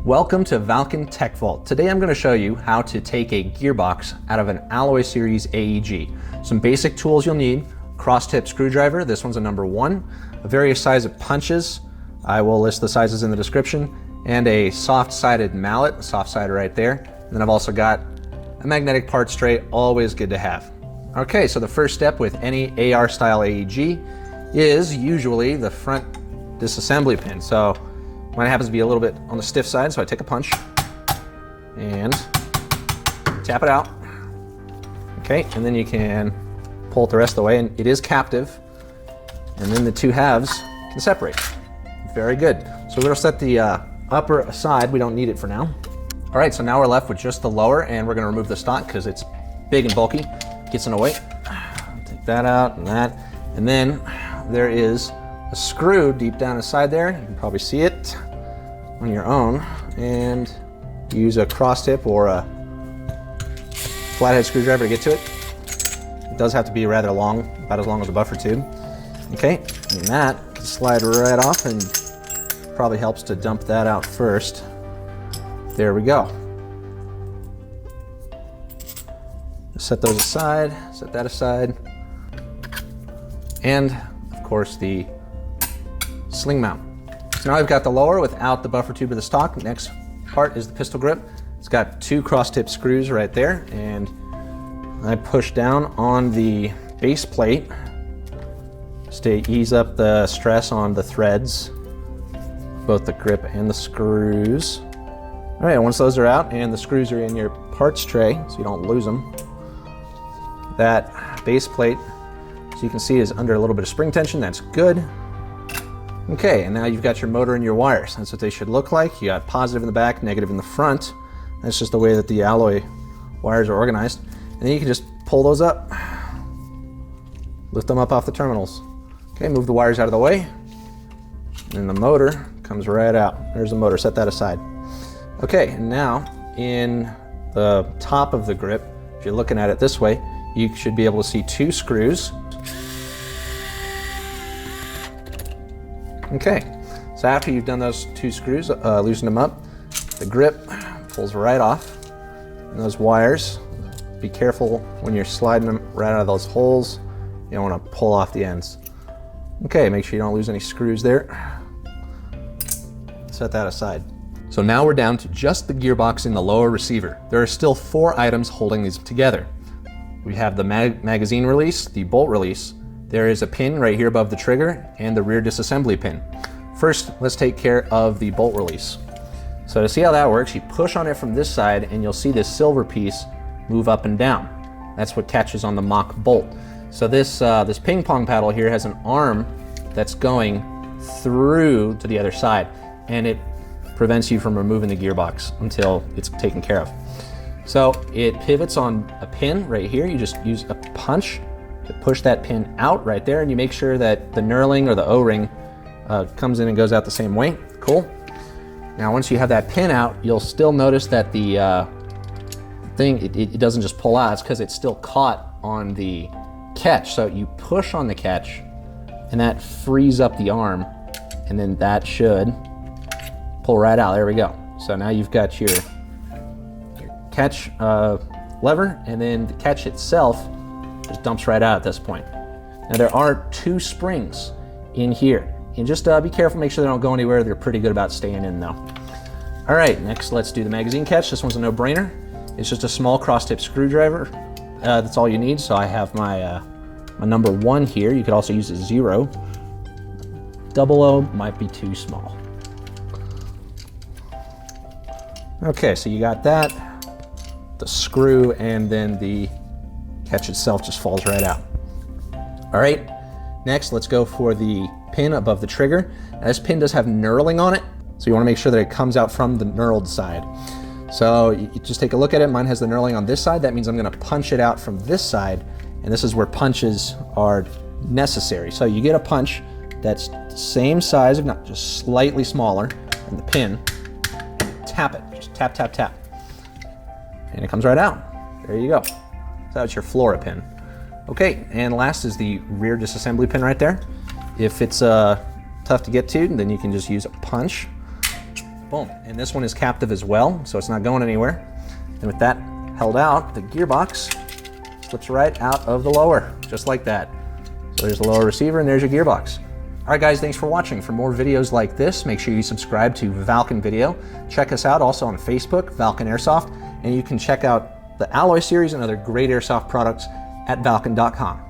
Welcome to Valken Tech Vault. Today I'm going to show you how to take a gearbox out of an Alloy Series AEG. Some basic tools you'll need: cross-tip screwdriver, this one's a number 1, a various size of punches, I will list the sizes in the description, and a soft-sided mallet, a soft side right there. And then I've also got a magnetic part tray, always good to have. Okay, so the first step with any AR style AEG is usually the front disassembly pin. So mine happens to be a little bit on the stiff side, so I take a punch and tap it out. Okay, and then you can pull it the rest of the way, and it is captive, and then the two halves can separate. Very good. So we're going to set the upper aside. We don't need it for now. All right, so now we're left with just the lower, and we're going to remove the stock because it's big and bulky. Gets in the way. Take that out and that, and then there is a screw deep down inside there. You can probably see it on your own, and use a cross tip or a flathead screwdriver to get to it. It does have to be rather long, about as long as a buffer tube. Okay, and that can slide right off, and probably helps to dump that out first. There we go. Set those aside, set that aside, and of course the sling mount. So now I've got the lower without the buffer tube or the stock. Next part is the pistol grip. It's got 2 cross-tip screws right there, and I push down on the base plate just to ease up the stress on the threads, both the grip and the screws. All right, once those are out and the screws are in your parts tray so you don't lose them, that base plate, as you can see, is under a little bit of spring tension. That's good. Okay, and now you've got your motor and your wires. That's what they should look like. You got positive in the back, negative in the front. That's just the way that the alloy wires are organized. And then you can just pull those up, lift them up off the terminals. Okay, move the wires out of the way, and the motor comes right out. There's the motor, set that aside. Okay, and now in the top of the grip, if you're looking at it this way, you should be able to see 2 screws. Okay, so after you've done those 2 screws, loosen them up, the grip pulls right off, and those wires, be careful when you're sliding them right out of those holes. You don't want to pull off the ends. Okay, make sure you don't lose any screws there. Set that aside. So now we're down to just the gearbox in the lower receiver. There are still 4 items holding these together. We have the magazine release, the bolt release. There is a pin right here above the trigger, and the rear disassembly pin. First, let's take care of the bolt release. So to see how that works, you push on it from this side, and you'll see this silver piece move up and down. That's what catches on the mock bolt. So this ping pong paddle here has an arm that's going through to the other side, and it prevents you from removing the gearbox until it's taken care of. So it pivots on a pin right here. You just use a punch to push that pin out right there, and you make sure that the knurling or the O-ring comes in and goes out the same way. Cool. Now once you have that pin out, you'll still notice that the thing, it doesn't just pull out. It's because it's still caught on the catch. So you push on the catch, and that frees up the arm, and then that should pull right out. There we go. So now you've got your catch lever, and then the catch itself just dumps right out at this point. Now there are 2 springs in here, and just be careful, make sure they don't go anywhere. They're pretty good about staying in though. All right, next let's do the magazine catch. This one's a no-brainer. It's just a small cross-tip screwdriver. That's all you need. So I have my my number 1 here. You could also use a 0. 00 might be too small. Okay, so you got that, the screw, and then the catch itself just falls right out. All right, next let's go for the pin above the trigger. Now, this pin does have knurling on it, so you want to make sure that it comes out from the knurled side. So you just take a look at it. Mine has the knurling on this side. That means I'm going to punch it out from this side, and this is where punches are necessary. So you get a punch that's the same size, if not just slightly smaller than the pin. Tap it, just tap, tap, tap. And it comes right out. There you go. So that's your Flora pin. Okay, and last is the rear disassembly pin right there. If it's tough to get to, then you can just use a punch Boom. And this one is captive as well, so it's not going anywhere. And with that held out, the gearbox slips right out of the lower, just like that. So there's the lower receiver and there's your gearbox. All right guys, thanks for watching. For more videos like this, make sure you subscribe to Valken Video. Check us out also on Facebook, Valken Airsoft, and you can check out the Alloy series and other great airsoft products at Valken.com.